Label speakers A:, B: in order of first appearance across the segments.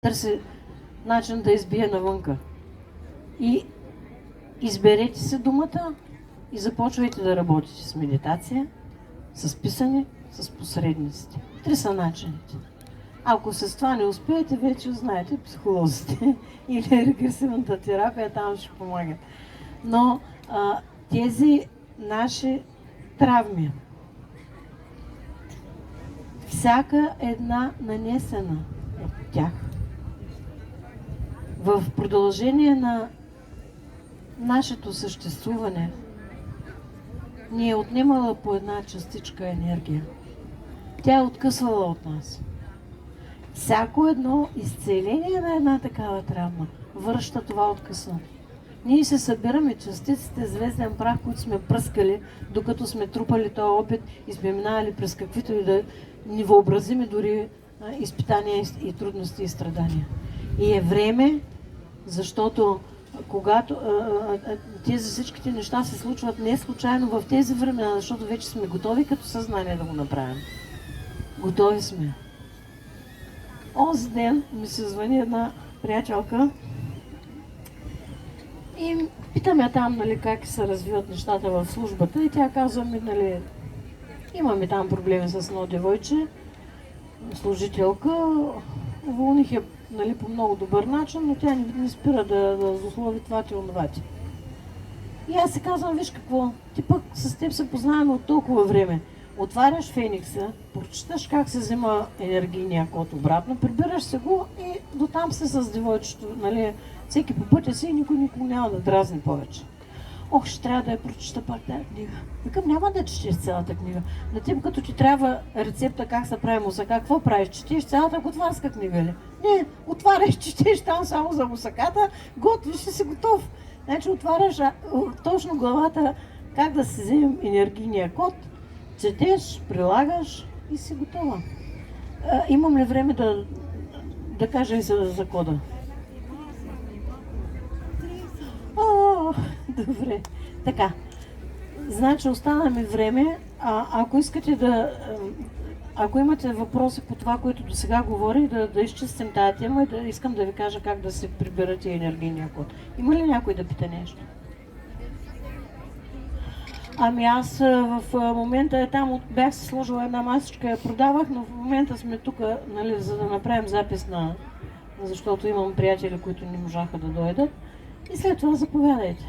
A: търси начин да избие навънка. И изберете си думата и започвайте да работите с медитация, с писане, с посредниците. Три са начините. Ако с това не успеете, вече знаете психолозите или регресивната терапия, там ще помагат. Но тези наши травми, всяка една нанесена от тях, в продължение на нашето съществуване, ни е отнемала по една частичка енергия. Тя е откъсвала от нас. Всяко едно изцеление на една такава травма връща това откъсване. Ние се събираме частиците звезден прах, които сме пръскали, докато сме трупали този опит и сме минали през каквито и да невъобразими дори изпитания и трудности и страдания. И е време, защото когато тези всичките неща се случват не случайно в тези времена, защото вече сме готови като съзнание да го направим. Готови сме. Онзи ден ми се звъни една приятелка и питаме там, нали, как се развиват нещата в службата, и тя казва ми, нали, имаме там проблеми с едно девойче, служителка, уволних я, нали, по много добър начин, но тя не спира да злослови това и онова. И аз си казвам, виж какво, ти пък с теб се познаваме от толкова време. Отваряш Феникса, прочиташ как се взема енергийния код обратно, прибираш се го и до там се с девойчето, нали, всеки по пътя си и никой няма да дразни повече. Ох, ще трябва да я прочита пак тази книга. Викам, няма да четеш цялата книга. На теб, като ти трябва рецепта как се прави мусака, какво правиш? Четеш цялата готварска книга ли? Не, отваряш, четеш там само за мусаката, готвиш и си готов. Значи отваряш точно главата как да си вземем енергийния код, четеш, прилагаш и си готова. Имам ли време да кажа и за кода? Добре. Така. Значи остана ми време. Ако искате ако имате въпроси по това, което до сега говорих, да изчистим тази тема и искам да ви кажа как да се приберете енергийния код. Има ли някой да пита нещо? Ами аз в момента там бях се сложила една масичка, я продавах, но в момента сме тук, нали, за да направим запис защото имам приятели, които не можаха да дойдат. И след това заповядайте.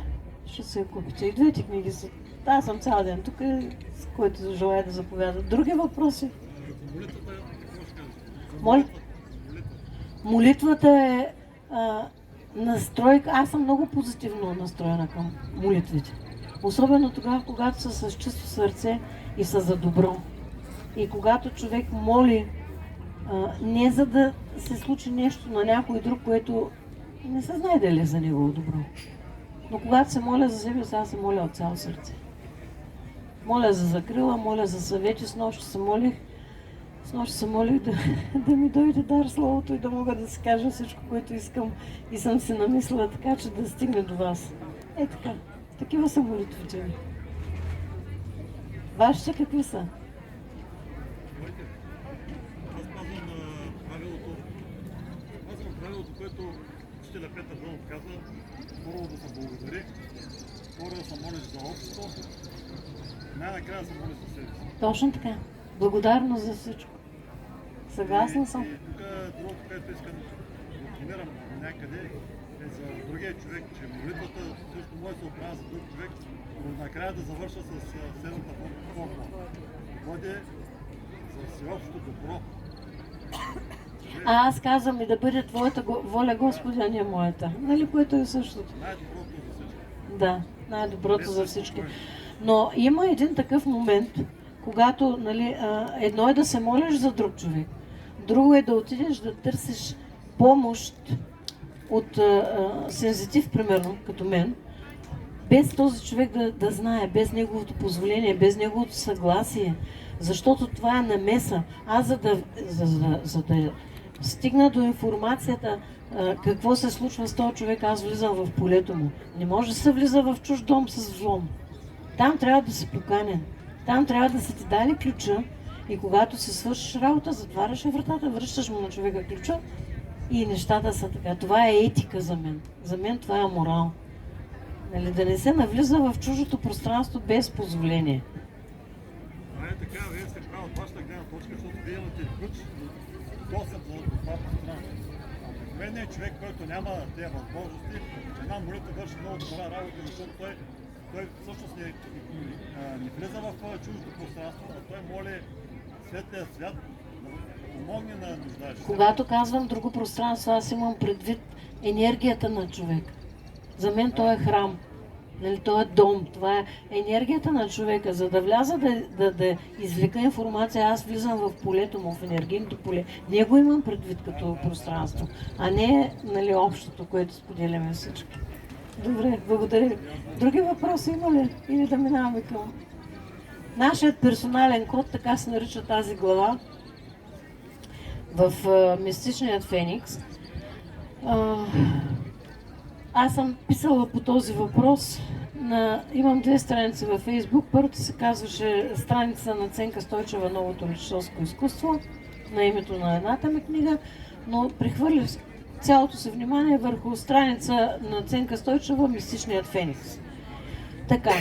A: Ще се я купите. И двете книги са. Аз съм цял ден тук, с който желая да заповяда. Други въпроси? Молитвата е настройка. Аз съм много позитивно настроена към молитвите. Особено тогава, когато са с чисто сърце и са за добро. И когато човек моли не за да се случи нещо на някой друг, което не се знае дали е за него добро. Но когато се моля за себе си, аз се моля от цяло сърце. Моля за закрила, моля за съвети. С нощ се молих да ми дойде дар словото и да мога да си кажа всичко, което искам и съм си намислила, така че да стигне до вас. Е така. Такива са молитвите ми. Вашите какви са?
B: Правилото, което учителя Петър Дълов каза, първо да се благодари, второ да се молиш за общото, най-накрая да се молиш за себе си.
A: Точно така. Благодарност за всичко. Съгласна съм.
B: И тук другото, което искам да планирам някъде, е за другия човек, че молитвата също може да се оправя за друг човек, но накрая да завърша с следната формула. Води за всеобщото добро.
A: Аз казвам и да бъде твоята воля, Господи, а не моята. Нали, което е същото?
B: Най-доброто за всички.
A: Да, най-доброто за всички. Но има един такъв момент, когато, нали, едно е да се молиш за друг човек, друго е да отидеш да търсиш помощ от сензитив, примерно, като мен, без този човек да знае, без неговото позволение, без неговото съгласие, защото това е намеса. Аз за да стигна до информацията какво се случва с този човек, аз влизам в полето му. Не може да се влиза в чужд дом с взлом. Там трябва да си поканен. Там трябва да са ти дали ключа и когато си свършиш работа, затваряш вратата, връщаш му на човека ключа И нещата са така. Това е етика за мен. За мен това е морал. Нали, да не се навлиза в чуждото пространство без позволение.
B: Това е така, вие сте прави от вашата гледна точка, защото вие имате ключ достъп за това пространство. Обикновеният човек, който няма тези възможности, една молитва върши много добра работа, защото той всъщност не влиза в чуждото пространство, а той моли светлия свят да помогне на нуждаещите.
A: Когато казвам друго пространство, аз имам предвид енергията на човек. За мен той е храм. Нали, той е дом. Това е енергията на човека. За да вляза да извлека информация, аз влизам в полето му, в енергийното поле. Него имам предвид като пространство, а не, нали, общото, което споделяме всички. Добре, благодаря ви. Други въпроси има ли? Или да минаваме към нашият персонален код, така се нарича тази глава в Мистичният Феникс. Аз съм писала по този въпрос. Имам 2 страници във Фейсбук. Първото се казваше страница на Ценка Стойчева "Новото личностно изкуство", на името на едната ми книга, но прехвърлих цялото си внимание върху страница на Ценка Стойчева "Мистичният Феникс". Така,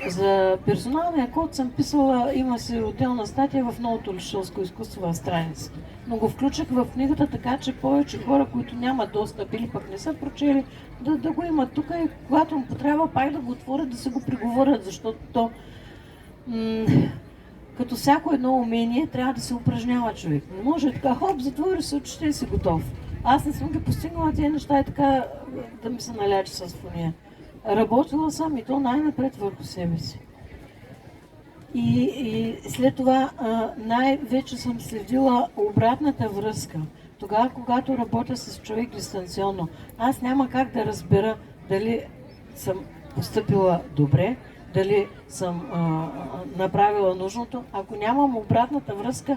A: за персоналния код съм писала, има си отделна статия в "Новото личностно изкуство" в страница. Но го включих в книгата, така че повече хора, които нямат достъп или пък не са прочели, да го имат тук и когато му потрябва пак да го отворят, да се го приговорят, защото то като всяко едно умение трябва да се упражнява човек. Не може така, хоп, затвори се очите и си готов. Аз не съм ги постигнала тези неща и така да ми се налячи с фония. Работила съм и то най-напред върху себе си. И след това най-вече съм следила обратната връзка. Тогава, когато работя с човек дистанционно, аз няма как да разбера дали съм постъпила добре, дали съм направила нужното, ако нямам обратната връзка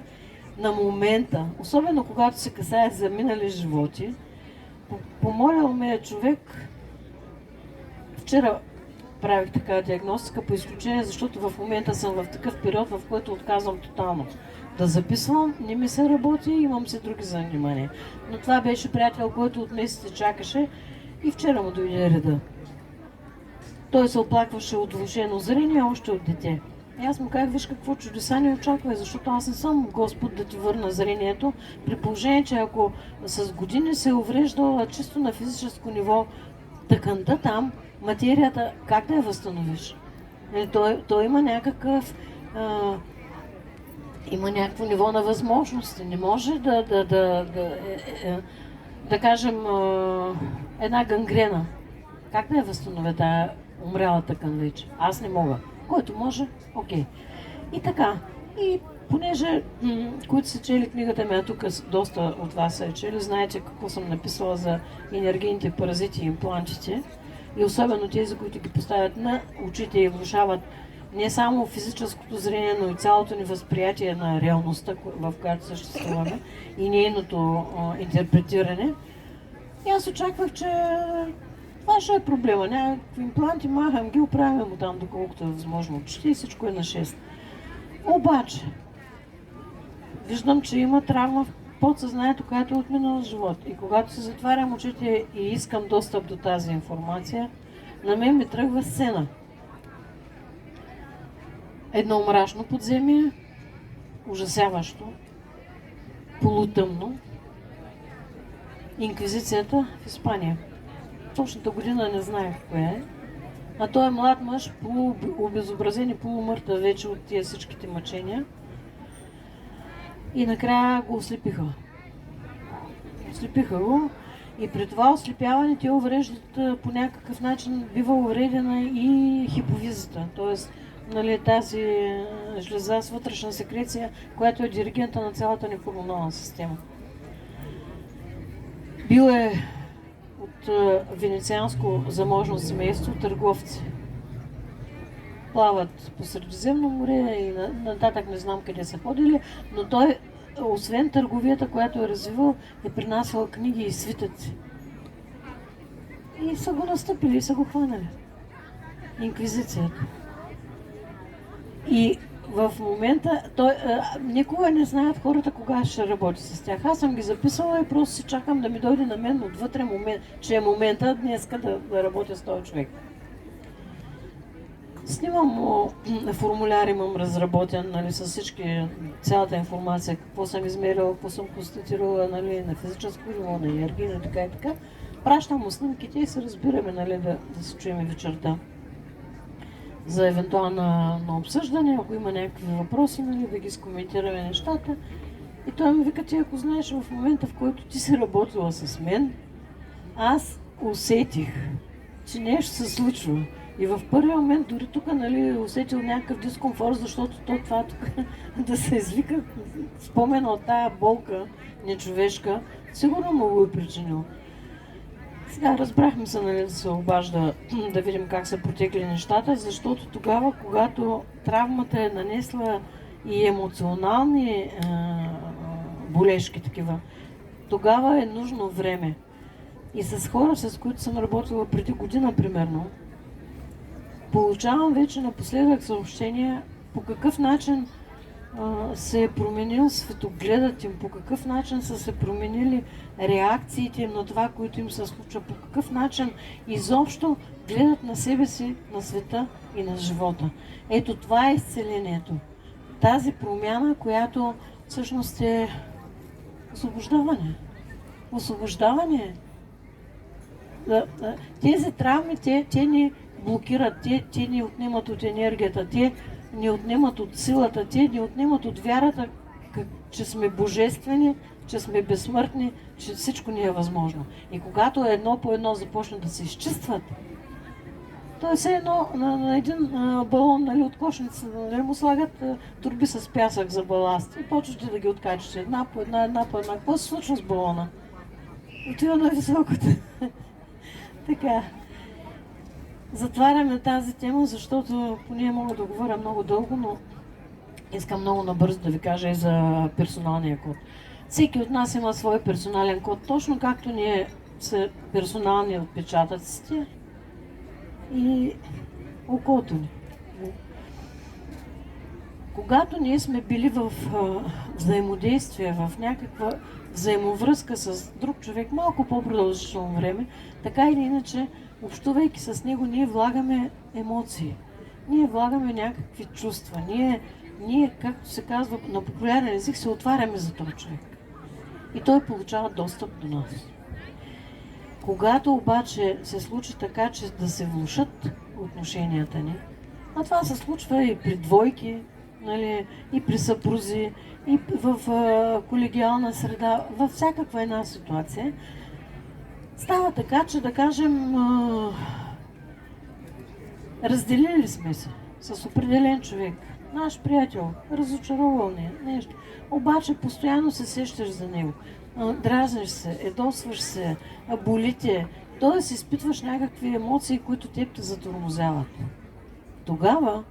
A: на момента, особено когато се касае за минали животи. Помолил ме е човек, вчера правих така диагностика по изключение, защото в момента съм в такъв период, в който отказвам тотално да записвам, не ми се работи, имам си други занимания. Но това беше приятел, който от месеци чакаше и вчера му дойде реда. Той се оплакваше от влошено зрение още от дете. И аз му казах, виж какво чудеса ни очаква, защото аз не съм Господ да ти върна зрението, при положение, че ако с години се е увреждала чисто на физическо ниво тъканта там, материята, как да я възстановиш? Той има някакъв има някакво ниво на възможности. Не може да кажем една гангрена. Как да я възстановя тая умряла тъкан вече? Аз не мога. Който може, окей. И така. И понеже, които са чели книгата ми, а тук доста от вас са чели, знаете какво съм написала за енергийните паразити и имплантите. И особено тези, които ги поставят на очите и влошават не само физическото зрение, но и цялото ни възприятие на реалността, в която съществуваме и нейното интерпретиране. И аз очаквах, че това ще е проблема. Някакви импланти, махам ги, оправяме му там доколкото е възможно очите и всичко е на 6. Обаче, виждам, че има травма в подсъзнанието, която е от минал живот. И когато се затварям очите и искам достъп до тази информация, на мен ми тръгва сцена. Едно мрачно подземие, ужасяващо, полутъмно. Инквизицията в Испания. Точната година не знаех кое е. А той е млад мъж, полуобезобразен и полумъртъв вече от тия всичките мъчения. И накрая го ослепиха. Ослепиха го и при това ослепяване те увреждат по някакъв начин, бива увредена и хиповизата. Тоест, нали, тази жлеза с вътрешна секреция, която е диригента на цялата ни хормонална система. Бил е от венецианско заможно семейство, търговци. Плават по Средиземно море и нататък не знам къде са ходили, но той, освен търговията, която е развивал, е принасял книги и свитъци. И са го настъпили и са го хванали. Инквизицията. И в момента никога не знаят хората кога ще работи с тях. Аз съм ги записала и просто си чакам да ми дойде на мен отвътре момент, че е момента днеска да работя с този човек. Снимам формуляр, имам разработен, нали, с всички, цялата информация, какво съм измерила, какво съм констатирала, нали, на физическо ниво, на енергийно и така и така. Пращам му снимките и се разбираме, нали, да се чуем вечерта. За евентуално на обсъждане, ако има някакви въпроси, нали, да ги скоментираме нещата. И той ми вика: ти ако знаеш в момента, в който ти си работила с мен, аз усетих, че нещо се случва. И в първия момент дори тук, нали, усетил някакъв дискомфорт, защото това тук да се извика спомена от тая болка нечовешка, сигурно му го е причинил. Сега разбрахме се, нали, да се обажда, да видим как са протекли нещата, защото тогава, когато травмата е нанесла и емоционални болешки такива, тогава е нужно време. И с хора, с които съм работила преди година, примерно, получавам вече напоследък съобщения по какъв начин се е променил светогледът им, по какъв начин са се променили реакциите им на това, което им се случва, по какъв начин изобщо гледат на себе си, на света и на живота. Ето това е изцелението. Тази промяна, която всъщност е освобождаване. Освобождаване. Тези травми, те ни блокират, те ни отнемат от енергията, те ни отнемат от силата, те ни отнемат от вярата, че сме божествени, че сме безсмъртни, че всичко ни е възможно. И когато едно по едно започне да се изчистват, то е все едно на един балон, нали, от кошница, нали, му слагат турби с пясък за баласт и почвате да ги откачате една по една. Какво се случва с балона? Отива на високото. Така. Затваряме тази тема, защото по нея мога да говоря много дълго, но искам много набързо да ви кажа и за персоналния код. Всеки от нас има свой персонален код, точно както ние са персонални отпечатъците и окото ни. Когато ние сме били в взаимодействие, в някаква взаимовръзка с друг човек малко по-продължително време, така или иначе, общувайки с него, ние влагаме емоции, ние влагаме някакви чувства, ние, както се казва на популярен език, се отваряме за този човек. И той получава достъп до нас. Когато обаче се случи така, че да се влошат отношенията ни, а това се случва и при двойки, нали, и при съпрузи, и в колегиална среда, във всякаква една ситуация, става така, че да кажем, разделили сме се с определен човек, наш приятел, разочаровал нещо, обаче постоянно се сещаш за него, дразниш се, ядосваш се, болите, т.е. изпитваш някакви емоции, които теб те затормозяват. Тогава,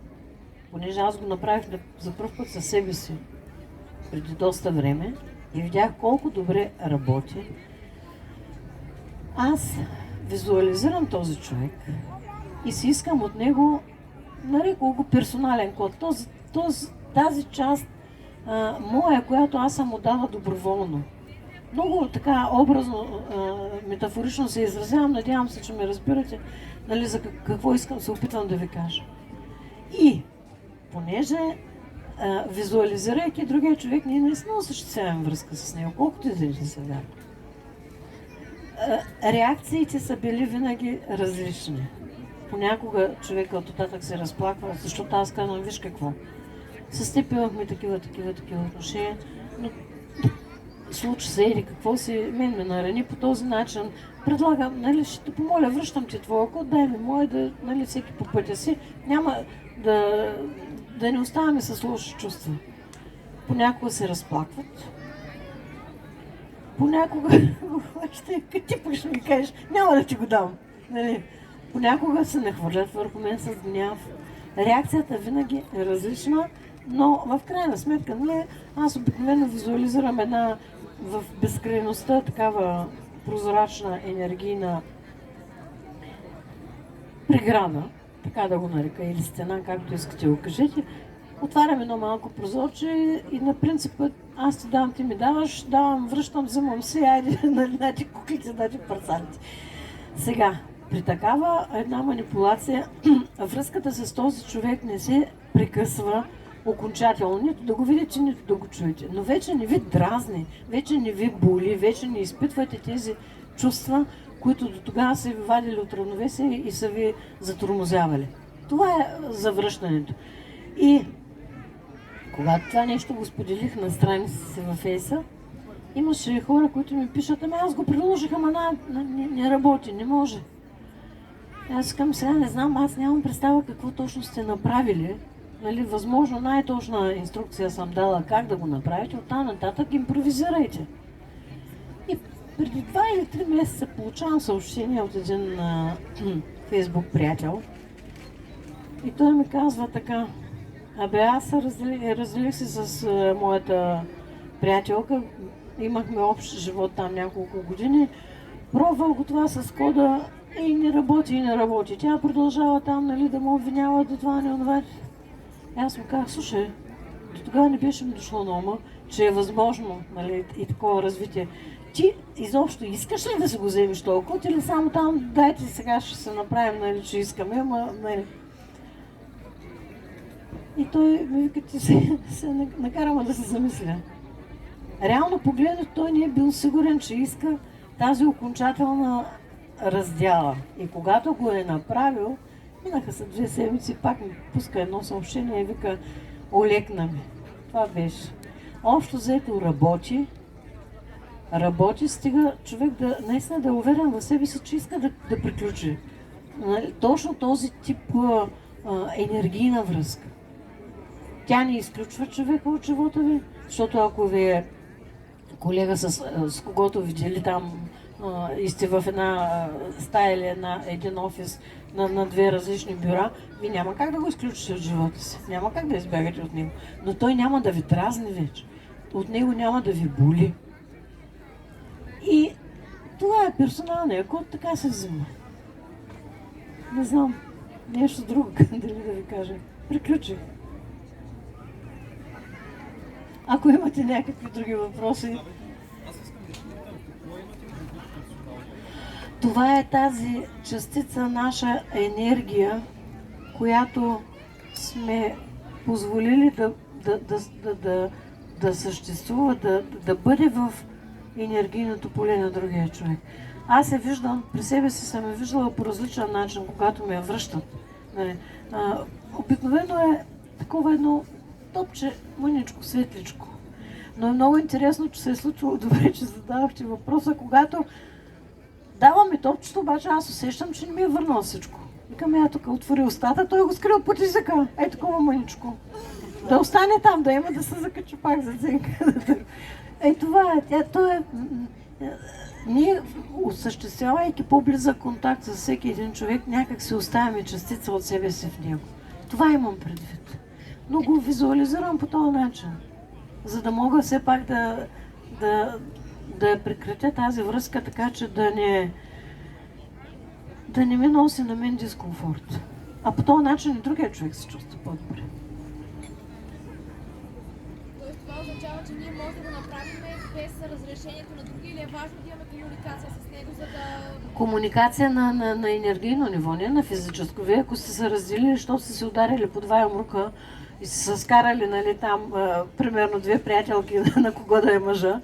A: понеже аз го направих за пръв път със себе си преди доста време и видях колко добре работи, аз визуализирам този човек и си искам от него, нарекох го персонален код, тази част моя, която аз съм му дала доброволно. Много така образно, метафорично се изразявам, надявам се, че ме разбирате, нали, за какво искам, се опитвам да ви кажа. И понеже визуализирайки другия човек, ние наистина осъществяваме връзка с него, колкото и да се вярва. Реакциите са били винаги различни. Понякога човека от татък се разплаква, защото аз казвам: виж какво, с теб имахме такива отношения, но случи се или какво си, мен ме нарани по този начин. Предлагам, нали, ще те помоля, връщам ти твоя код, дай ми мой, да, нали, всеки по пътя си. Няма да не оставаме с лоши чувства. Понякога се разплакват. Понякога, ти пък ще ми кажеш, няма да ти го дам. Нали? Понякога се нахвърлят върху мен с гняв. Реакцията винаги е различна, но в крайна сметка, нали, аз обикновено визуализирам една в безкрайността такава прозрачна енергийна преграда, така да го нарека, или стена, както искате го кажете, отварям едно малко прозорче и на принципа аз ти давам, ти ми даваш, давам, връщам, взимам си, айде, нали, куклите, дати парцалите. Сега, при такава една манипулация, връзката с този човек не се прекъсва окончателно, нито да го видите, нито да го чуете. Но вече не ви дразни, вече не ви боли, вече не изпитвате тези чувства, които до тогава са ви вадили от равновесие и са ви затормозявали. Това е завръщането. И когато това нещо го споделих на страницата си във Фейса, имаше хора, които ми пишат, ами аз го приложих, ама не работи, не може. Аз към сега не знам, аз нямам представа какво точно сте направили. Нали, възможно най-точна инструкция съм дала как да го направите, оттам нататък импровизирайте. И преди 2 или 3 месеца получавам съобщение от един фейсбук приятел. И той ми казва така, аз разделих се с моята приятелка, имахме общ живот там няколко години, пробвах го това с кода и не работи. Тя продължава там, нали, да му обвинява до това, не онова. Аз му казах, слушай, до тогава не беше ми дошло на ума, че е възможно, нали, и такова развитие. Ти изобщо искаш ли да се го вземеш толкова, или само там, дайте сега ще се направим, нали, че искаме, ама, нали. И той ми вика, ти се накарама да се замисля. Реално погледнато, той не е бил сигурен, че иска тази окончателна раздяла. И когато го е направил, минаха се 2 седмици, пак ми пуска едно съобщение и вика, олекна ми. Това беше. Общо взето работи, стига човек наистина да е уверен в себе си, че иска да приключи. Точно този тип енергийна връзка. Тя не изключва човека от живота ви, защото ако ви е колега с когото видели там и сте в една стая или един офис на 2 различни бюра, ви няма как да го изключите от живота си. Няма как да избягате от него. Но той няма да ви дразни вече. От него няма да ви боли. И това е персоналният код, така се взима. Не знам, нещо друго дали да ви кажа. Приключих. Ако имате някакви други въпроси. Това е тази частица наша енергия, която сме позволили да съществува, да бъде в енергийното поле на другия човек. Аз се виждам, при себе си съм я виждала по различен начин, когато ме я връщат. Обикновено е такова едно топче, мъничко, светличко. Но е много интересно, че се е случило добре, че задавахте въпроса, когато даваме топчето, обаче аз усещам, че не ми е върнал всичко. Викам, я тук отвори устата, той го скрил под езика. Е, такова мъничко. Да остане там, да има да се закача пак за ценка. Е, това е. Ние, осъществявайки по-близък контакт с всеки един човек, някак се оставяме частица от себе си в него. Това имам предвид. Но го визуализирам по този начин, за да мога все пак да прекратя тази връзка, така че да не ми носи на мен дискомфорт. А по този начин и другия човек се чувства по-добре.
C: Тоест това означава, че ние можем да го направим без разрешението на други, или е важно да имаме комуникация с него, за да...
A: Комуникация на енергийно ниво, не на физическо. Вие ако сте се разделили, защото сте се ударили по 2 ямрука и се скарали, нали, там, примерно 2 приятелки на кого да е мъжа,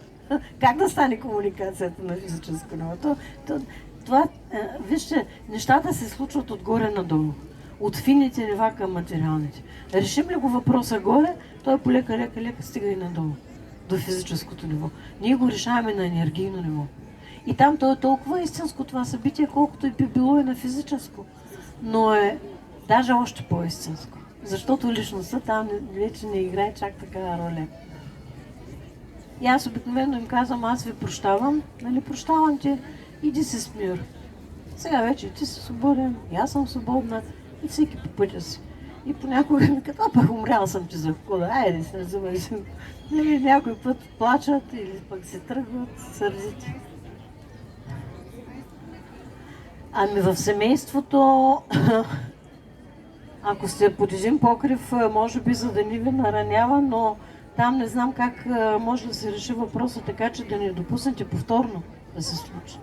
A: как да стане комуникацията на физическо ниво? Вижте, нещата се случват отгоре надолу. От фините нива към материалните. Решим ли го въпроса горе, той полека стига и надолу, до физическото ниво. Ние го решаваме на енергийно ниво. И там то е толкова истинско това събитие, колкото и би било и на физическо. Но е даже още по-истинско. Защото личността там вече не играе чак такава роля. И аз обикновено им казвам, аз ви прощавам, нали, прощавам ти, иди си с мир. Сега вече ти си свободен, и аз съм свободна, и всеки по пътя си. И понякога ми казват, пък умрял съм ти за входа, айде се разумай си. Нали, някой път плачат или пък се тръгват сърдити. Ами в семейството Ако сте под един покрив, може би за да не ви наранява, но там не знам как може да се реши въпроса така, че да не допуснете повторно да се случи.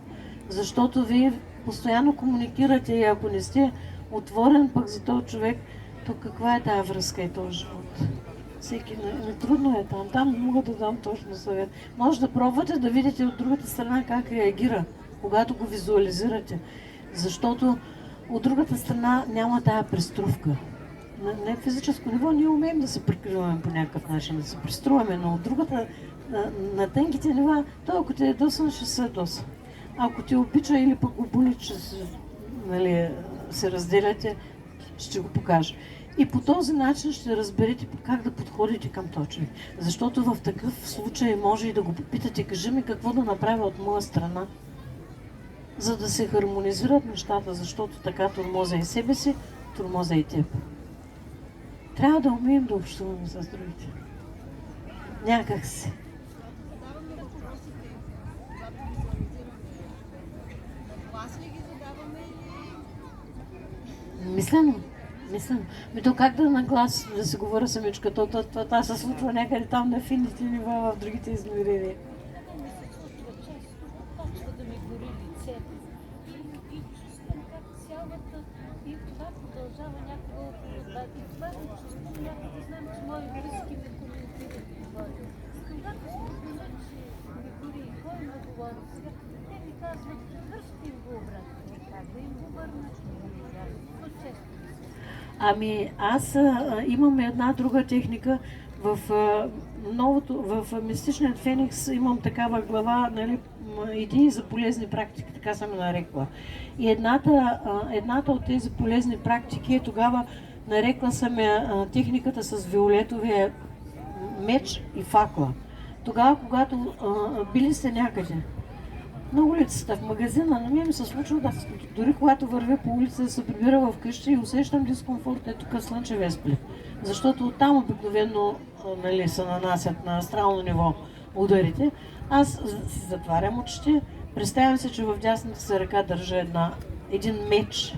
A: Защото вие постоянно комуникирате и ако не сте отворен пък за този човек, то каква е тая връзка и този живот? Всеки, трудно е там. Там не мога да дам точно съвет. Може да пробвате да видите от другата страна как реагира, когато го визуализирате. Защото от другата страна няма тая преструвка. На физическо ниво ние умеем да се прикриваме по някакъв начин, да се преструваме, но от другата, на тънките нива, той ако те е досан, ще се доса. Ако те обича или пък го боли, че нали, се разделяте, ще го покажа. И по този начин ще разберете как да подходите към този човек. Защото в такъв случай може и да го попитате, кажи ми какво да направя от моя страна, за да се хармонизират нещата, защото така тормоза и себе си, тормоза и теб. Трябва да умеем да общуваме с другите. Някак си.
D: Задаваме въпросите, когато визуализираме. На глас ли ги задаваме или...
A: Мислено. То как да наглас да се говоря самичка, това се случва някъде там на фините нива в другите измерения.
E: Ми се случва често, почва да ми гори лицето и чувствам как цялата и това продължава някога около това. И това ми чувствам някога, знам, че мои близки ми коментират това. Когато се спомена, че ми гори и кой ме говори сега, те ми казват, връщай им го обратно. Как да им го върна? Много често.
A: Ами аз имам една друга техника. В Мистичният Феникс имам такава глава, нали, идеи за полезни практики, така съм нарекла. И едната от тези полезни практики е тогава, нарекла съм техниката с виолетовия меч и факла. Тогава, когато били сте някъде на улицата, в магазина, на мен ми се случва дори когато вървя по улица да се прибира в къща и усещам дискомфорт, е тук слънчевия сплит. Защото оттам обикновено нали, се нанасят на астрално ниво ударите. Аз си затварям очите, представям се, че в дясната си ръка държа един меч,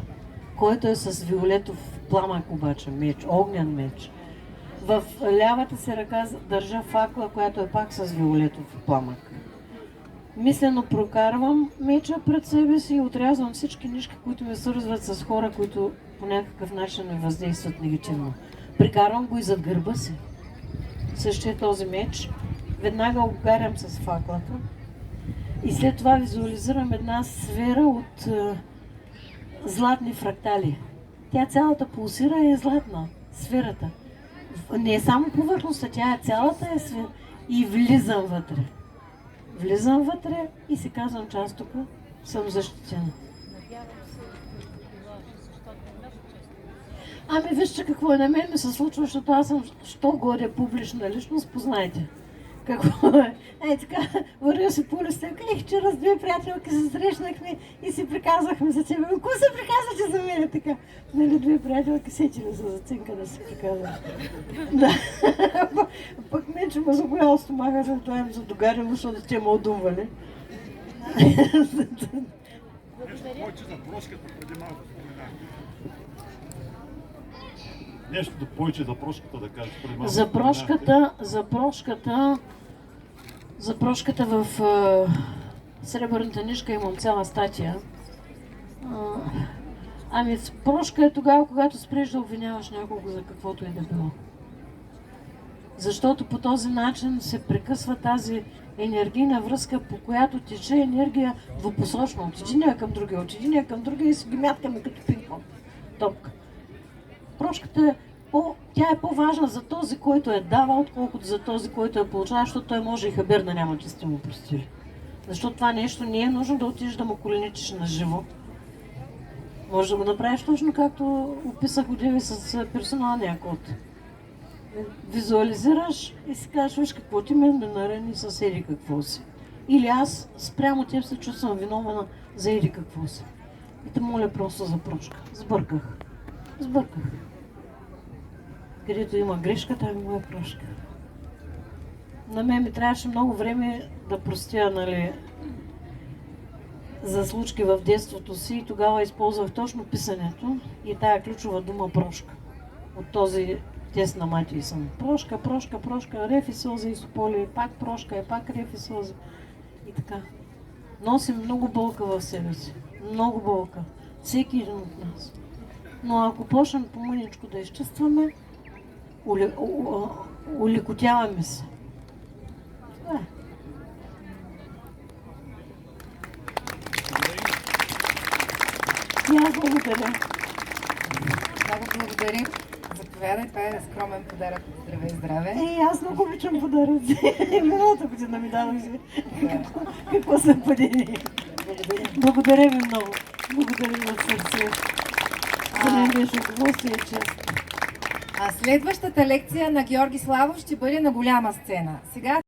A: който е с виолетов пламък обаче, меч, огнен меч. В лявата си ръка държа факла, която е пак с виолетов пламък. Мислено прокарвам меча пред себе си и отрязвам всички нишки, които ме свързват с хора, които по някакъв начин ме въздействат негативно. Прикарвам го и зад гърба си. Същия този меч. Веднага обгарям с факлата. И след това визуализирам една сфера от златни фрактали. Тя цялата пулсира и е златна. Сферата. Не е само повърхността, тя е цялата е сфера. И влизам вътре. Влизам вътре и си казвам, че аз тук съм защитена.
E: Надявам се да приложа, защото много често.
A: Ами вижте какво е на мен ми се случва, защото аз съм що горе публична личност, познайте. Какво е? Така, вървя си по улицата, вчера с две приятелки се срещнахме и си приказахме за тебе. Ко се приказвате за мен така? Нали, две приятелки сетили за зацинка да се приказват. Да. Пък мен, че ме заболял стомаха, за това им задогарило, защото те ме одумвали.
B: Нещо повече за прошката преди малко споменах. Нещо повече за прошката да кажеш преди малко.
A: За прошката в Сребърната нишка имам цяла статия. Ами прошка е тогава, когато спреш да обвиняваш някого за каквото и да било. Защото по този начин се прекъсва тази енергийна връзка, по която тече енергия двупосочно. От единия към другия и си ги мяткаме като пинг-понг топка. Прошката тя е по-важна за този, който е дава, отколкото за този, който е получава, защото той може и хабер да няма, че сте му простили. Защото това нещо не е нужно да отидеш да му коленичиш на живо. Може да го направиш точно както описах одеви с персоналния код. Визуализираш и си кажеш, виж какво ти ме нарани с еди какво си. Или аз спрямо теб се чувствам виновна за еди какво си. И те моля просто за прошка. Сбърках. Където има грешка, там има прошка. На мен ми трябваше много време да простя, нали, за случки в детството си и тогава използвах точно писането и тая ключова дума прошка. от този тест на Матийсън. Прошка, прошка, прошка, рев и сълзи и сополи, пак прошка, пак рев и сълзи. И така. Носим много болка в себе си. Много болка. Всеки един от нас. Но ако почнем по-мъничко да изчистваме, улекотяваме се. Това е. И аз благодаря.
F: Много благодарим. Заповядай, това е скромен подарък. Здравей, здраве.
A: Аз много обичам подаръци. Миналата година ми даваше. Какво съвпадение. Благодаря ви много. Благодаря ви от сърце. За мен беше удоволствие и чест.
F: А следващата лекция на Георги Славов ще бъде на голяма сцена. Сега